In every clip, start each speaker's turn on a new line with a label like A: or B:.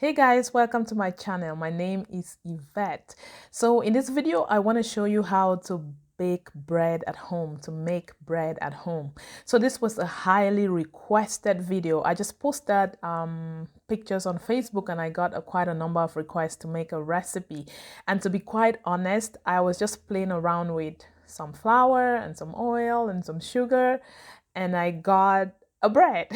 A: Hey guys, welcome to my channel. My name is Yvette. So in this video, I want to show you how to bake bread at home, to make bread at home. So this was a highly requested video. I just posted pictures on Facebook and I got quite a number of requests to make a recipe. And to be quite honest, I was just playing around with some flour and some oil and some sugar, and I got a bread.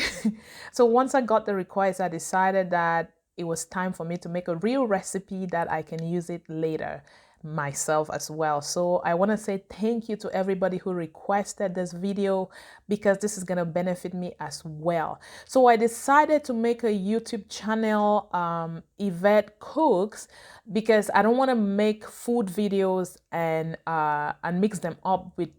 A: So once I got the request, I decided that it was time for me to make a real recipe that I can use it later myself as well. So I want to say thank you to everybody who requested this video because this is going to benefit me as well. So I decided to make a YouTube channel, Yvette Cooks, because I don't want to make food videos and mix them up with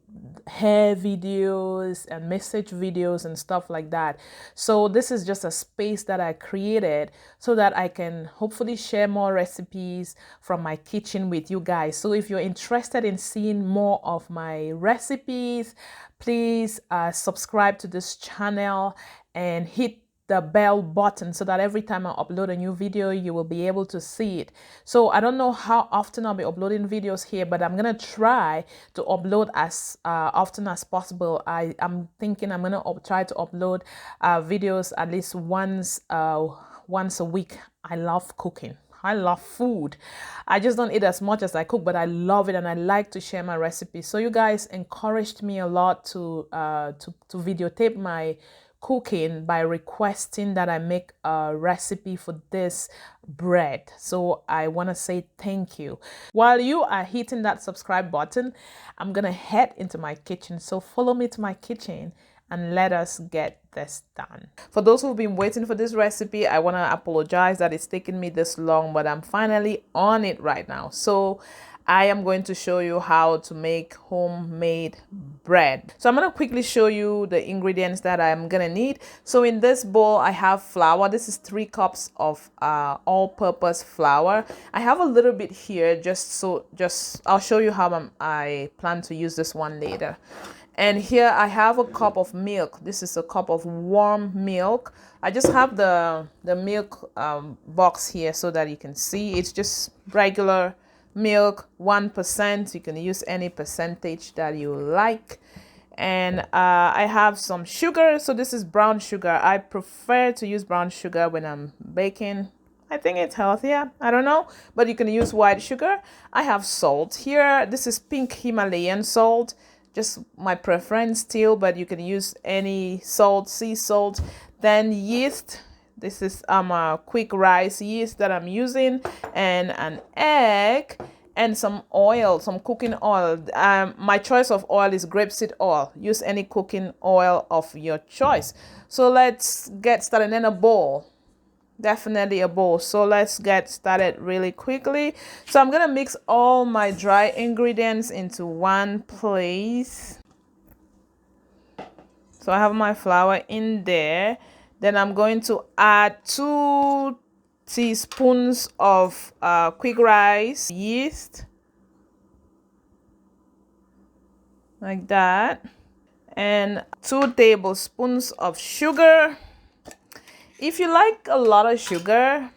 A: hair videos and message videos and stuff like that. So this is just a space that I created so that I can hopefully share more recipes from my kitchen with you guys. So if you're interested in seeing more of my recipes, please subscribe to this channel and hit the bell button so that every time I upload a new video, you will be able to see it. So I don't know how often I'll be uploading videos here, but I'm gonna try to upload as often as possible. I'm thinking I'm gonna try to upload videos at least once a week. I love cooking. I love food. I just don't eat as much as I cook, but I love it and I like to share my recipes. So you guys encouraged me a lot to videotape my cooking by requesting that I make a recipe for this bread. So I want to say thank you. While you are hitting that subscribe button, I'm gonna head into my kitchen. So follow me to my kitchen and let us get this done. For those who've been waiting for this recipe, I want to apologize that it's taken me this long, but I'm finally on it right now. So I am going to show you how to make homemade bread. So I'm going to quickly show you the ingredients that I'm going to need. So in this bowl, I have flour. This is 3 cups of all-purpose flour. I have a little bit here I'll show you how I plan to use this one later. And here I have a cup of milk. This is a cup of warm milk. I just have the milk box here so that you can see. It's just regular milk, 1%. You can use any percentage that you like. And I have some sugar. So this is brown sugar. I prefer to use brown sugar when I'm baking. I think it's healthier. I don't know. But you can use white sugar. I have salt here. This is pink Himalayan salt. Just my preference still, but you can use any salt, sea salt. Then yeast. This is a quick rice yeast that I'm using, and an egg and some oil, some cooking oil. My choice of oil is grapeseed oil. Use any cooking oil of your choice. So let's get started. In a bowl. Definitely a bowl. So let's get started really quickly. So I'm gonna mix all my dry ingredients into one place. So I have my flour in there. Then I'm going to add 2 teaspoons of quick rice yeast, like that, and 2 tablespoons of sugar. If you like a lot of sugar,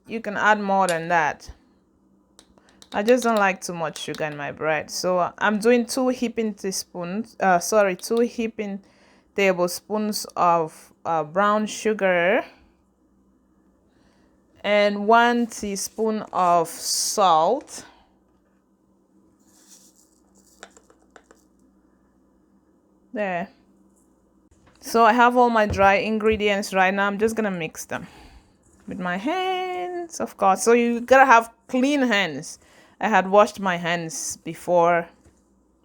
A: you can add more than that. I just don't like too much sugar in my bread. So I'm doing 2 heaping tablespoons of brown sugar and 1 teaspoon of salt. There. So I have all my dry ingredients right now. I'm just gonna mix them with my hands, of course. So you gotta have clean hands. I had washed my hands before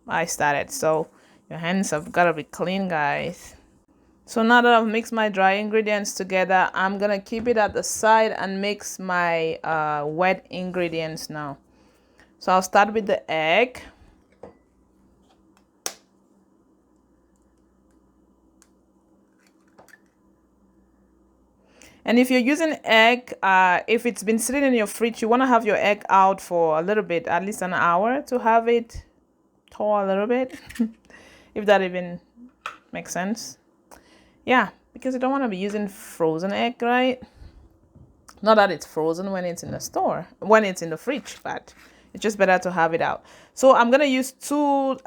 A: I started, so your hands have gotta be clean, guys. So now that I've mixed my dry ingredients together, I'm gonna keep it at the side and mix my wet ingredients now. So I'll start with the egg. And if you're using egg, if it's been sitting in your fridge, you want to have your egg out for a little bit, at least an hour, to have it thaw a little bit, if that even makes sense. Yeah, because you don't want to be using frozen egg, right? Not that it's frozen when it's in the store, when it's in the fridge, but it's just better to have it out. So I'm gonna use 2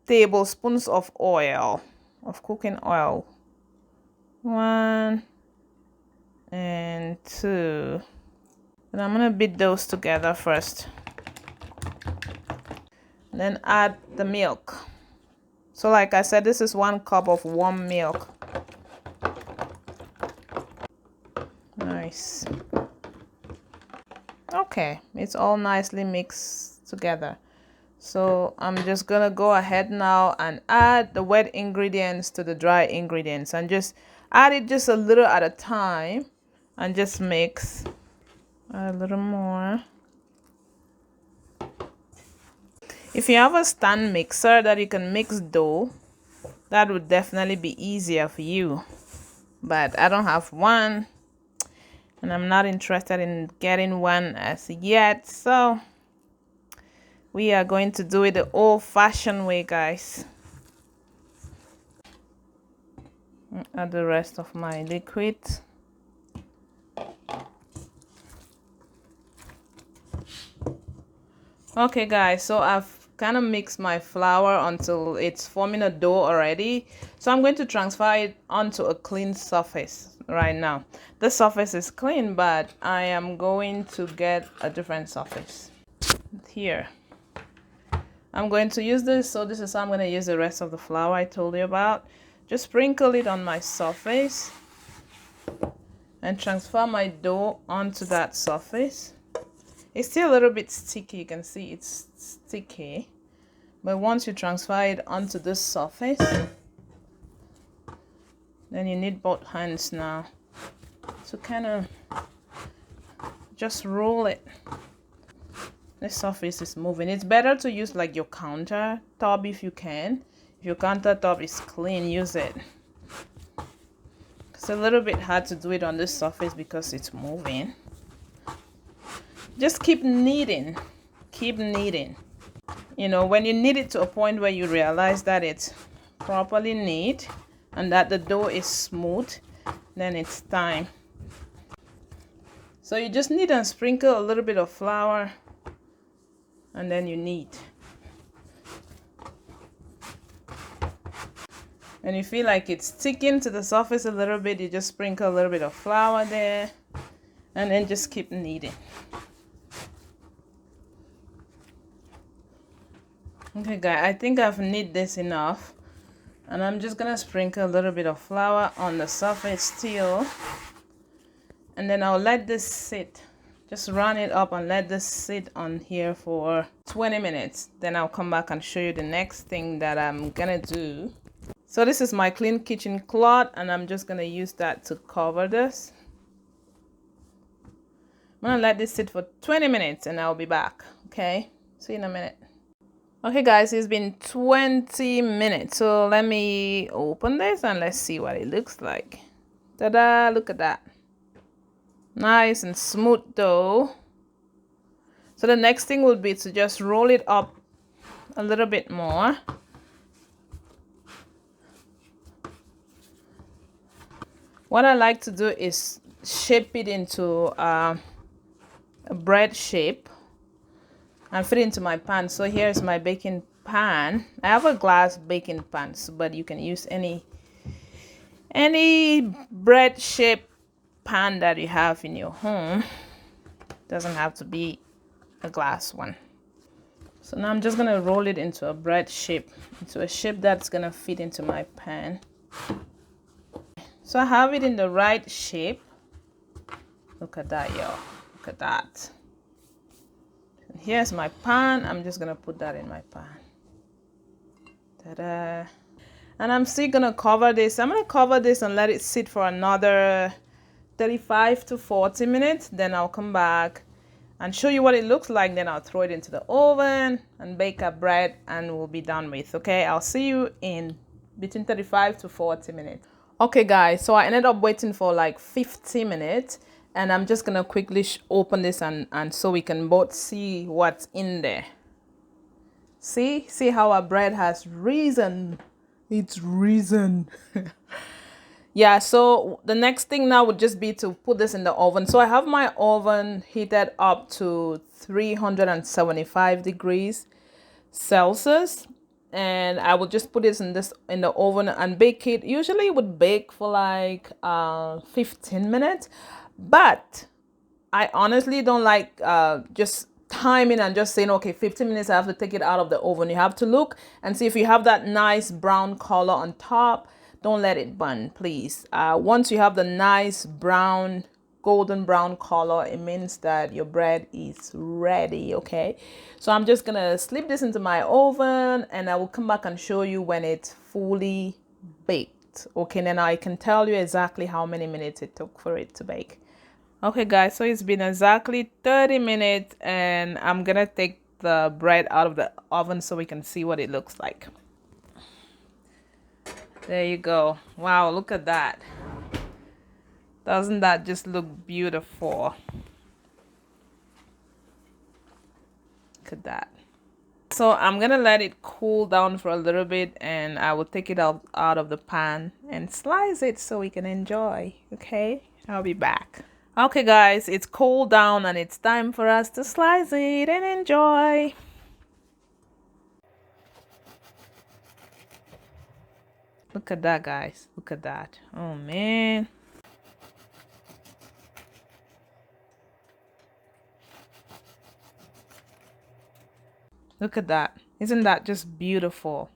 A: tablespoons of oil, of cooking oil. 1 and 2. And I'm gonna beat those together first. Then add the milk. So like I said, this is 1 cup of warm milk. Nice. Okay, it's all nicely mixed together. So I'm just gonna go ahead now and add the wet ingredients to the dry ingredients and just add it just a little at a time and just mix. Add a little more. If you have a stand mixer that you can mix dough, that would definitely be easier for you. But I don't have one, and I'm not interested in getting one as yet, so we are going to do it the old-fashioned way, guys. Add the rest of my liquid. Okay, guys, so I've kind of mixed my flour until it's forming a dough already. So I'm going to transfer it onto a clean surface right now. The surface is clean, but I am going to get a different surface here. I'm going to use this, so this is how I'm going to use the rest of the flour I told you about. Just sprinkle it on my surface and transfer my dough onto that surface. It's still a little bit sticky, you can see it's sticky. But once you transfer it onto this surface, then you need both hands now to kind of just roll it. The surface is moving. It's better to use like your countertop if you can. If your countertop is clean, use it. It's a little bit hard to do it on this surface because it's moving. Just keep kneading. Keep kneading. You know, when you knead it to a point where you realize that it's properly kneaded and that the dough is smooth, then it's time. So you just knead and sprinkle a little bit of flour, and then you knead. When you feel like it's sticking to the surface a little bit, you just sprinkle a little bit of flour there, and then just keep kneading. Okay, guys, I think I've kneaded this enough, and I'm just gonna sprinkle a little bit of flour on the surface still, and then I'll let this sit. Just run it up and let this sit on here for 20 minutes. Then I'll come back and show you the next thing that I'm gonna do. So this is my clean kitchen cloth, and I'm just gonna use that to cover this. I'm gonna let this sit for 20 minutes and I'll be back. Okay, see you in a minute. Okay, guys, it's been 20 minutes. So let me open this and let's see what it looks like. Ta-da! Look at that. Nice and smooth dough. So the next thing would be to just roll it up a little bit more. What I like to do is shape it into a bread shape and fit it into my pan. So here's my baking pan. I have a glass baking pan, but you can use any bread shape pan that you have in your home. Doesn't have to be a glass one. So now I'm just gonna roll it into a bread shape, into a shape that's gonna fit into my pan. So I have it in the right shape. Look at that, y'all. Look at that. And here's my pan. I'm just gonna put that in my pan. Ta-da. And I'm still gonna cover this. I'm gonna cover this and let it sit for another 35 to 40 minutes. Then I'll come back and show you what it looks like. Then I'll throw it into the oven and bake our bread and we'll be done with. Okay, I'll see you in between 35 to 40 minutes. Okay, guys, so I ended up waiting for like 50 minutes, and I'm just gonna quickly open this and so we can both see what's in there. See how our bread has risen. It's risen. Yeah, so the next thing now would just be to put this in the oven. So I have my oven heated up to 375 degrees Celsius, and I will just put this in the oven and bake it. Usually it would bake for like 15 minutes, but I honestly don't like just timing and just saying, okay, 15 minutes, I have to take it out of the oven. You have to look and see if you have that nice brown color on top. Don't let it burn, please. Once you have the nice brown, golden brown color, it means that your bread is ready, okay? So I'm just gonna slip this into my oven and I will come back and show you when it's fully baked. Okay, then I can tell you exactly how many minutes it took for it to bake. Okay guys, so it's been exactly 30 minutes and I'm gonna take the bread out of the oven so we can see what it looks like. There you go. Wow, look at that. Doesn't that just look beautiful? Look at that. So I'm gonna let it cool down for a little bit and I will take it out of the pan and slice it so we can enjoy. Okay, I'll be back. Okay guys, it's cooled down and it's time for us to slice it and enjoy. Look at that guys, look at that. Oh man. Look at that. Isn't that just beautiful?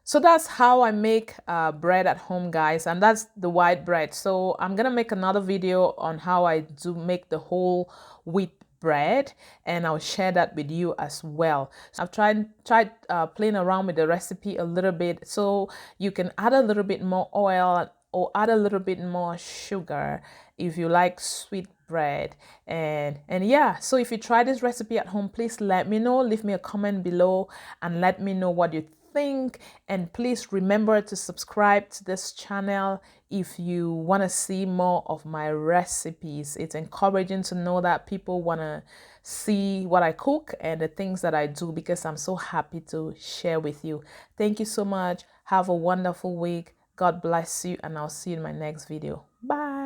A: So that's how I make bread at home, guys, and that's the white bread. So I'm gonna make another video on how I do make the whole wheat bread, and I'll share that with you as well. So I've tried playing around with the recipe a little bit, so you can add a little bit more oil or add a little bit more sugar if you like sweet bread. And yeah, so if you try this recipe at home, please let me know. Leave me a comment below and let me know what you think, and please remember to subscribe to this channel if you want to see more of my recipes. It's encouraging to know that people want to see what I cook and the things that I do, because I'm so happy to share with you. Thank you so much. Have a wonderful week. God bless you, and I'll see you in my next video. Bye.